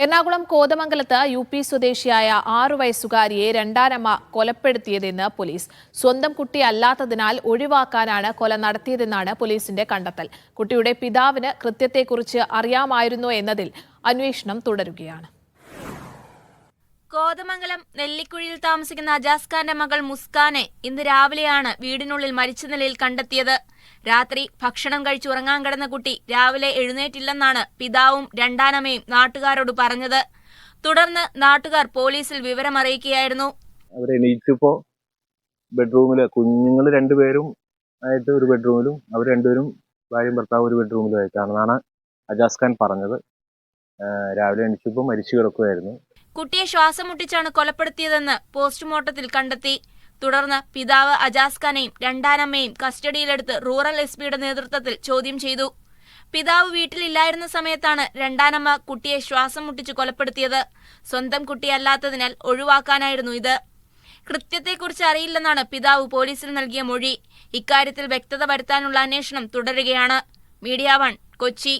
എറണാകുളം കോതമംഗലത്ത് UP സ്വദേശിയായ 6 വയസ്സുകാരിയെ രണ്ടാനമ്മ കൊലപ്പെടുത്തിയതെന്ന് പോലീസ്. സ്വന്തം കുട്ടിയല്ലാത്തതിനാൽ ഒഴിവാക്കാനാണ് കൊല നടത്തിയതെന്നാണ് പോലീസിന്റെ കണ്ടെത്തൽ. കുട്ടിയുടെ പിതാവിന് കൃത്യത്തെക്കുറിച്ച് അറിയാമായിരുന്നോ എന്നതിൽ അന്വേഷണം തുടരുകയാണ്. കോതമംഗലം നെല്ലിക്കുഴിയിൽ താമസിക്കുന്ന അജാസ് ഖാന്റെ മകൾ മുസ്കാനെ ഇന്ന് രാവിലെയാണ് വീടിനുള്ളിൽ മരിച്ച നിലയിൽ കണ്ടെത്തിയത്. രാത്രി ഭക്ഷണം കഴിച്ച് ഉറങ്ങാൻ കിടന്ന കുട്ടി രാവിലെ എഴുന്നേറ്റില്ലെന്നാണ് പിതാവും രണ്ടാനമ്മയും നാട്ടുകാരോട് പറഞ്ഞത്. തുടർന്ന് നാട്ടുകാർ പോലീസിൽ വിവരമറിയിക്കുകയായിരുന്നു. അവരെണീറ്റപ്പോ ബെഡ്റൂമില് കുഞ്ഞുങ്ങൾ രണ്ടുപേരും ആയിട്ട് ഒരു ബെഡ്റൂമിലും അവർ രണ്ടുപേരും ഭാര്യയും ഭർത്താവും ഒരു ബെഡ്റൂമിലും ആയിട്ടാണെന്നാണ് അജാസ് ഖാൻ പറഞ്ഞത്. രാവിലെ എണീച്ചപ്പോൾ മരിച്ചു കിടക്കുകയായിരുന്നു. കുട്ടിയെ ശ്വാസം മുട്ടിച്ചാണ് കൊലപ്പെടുത്തിയതെന്ന് പോസ്റ്റ്മോർട്ടത്തിൽ കണ്ടെത്തി. തുടർന്ന് പിതാവ് അജാസ് ഖാനെയും രണ്ടാനമ്മയും കസ്റ്റഡിയിലെടുത്ത് റൂറൽ SP-യുടെ നേതൃത്വത്തിൽ ചോദ്യം ചെയ്തു. പിതാവ് വീട്ടിലില്ലായിരുന്ന സമയത്താണ് രണ്ടാനമ്മ കുട്ടിയെ ശ്വാസം മുട്ടിച്ച് കൊലപ്പെടുത്തിയത്. സ്വന്തം കുട്ടിയല്ലാത്തതിനാൽ ഒഴിവാക്കാനായിരുന്നു ഇത്. കൃത്യത്തെക്കുറിച്ച് അറിയില്ലെന്നാണ് പിതാവ് പോലീസിൽ നൽകിയ മൊഴി. ഇക്കാര്യത്തിൽ വ്യക്തത വരുത്താനുള്ള അന്വേഷണം തുടരുകയാണ്. മീഡിയ 1 കൊച്ചി.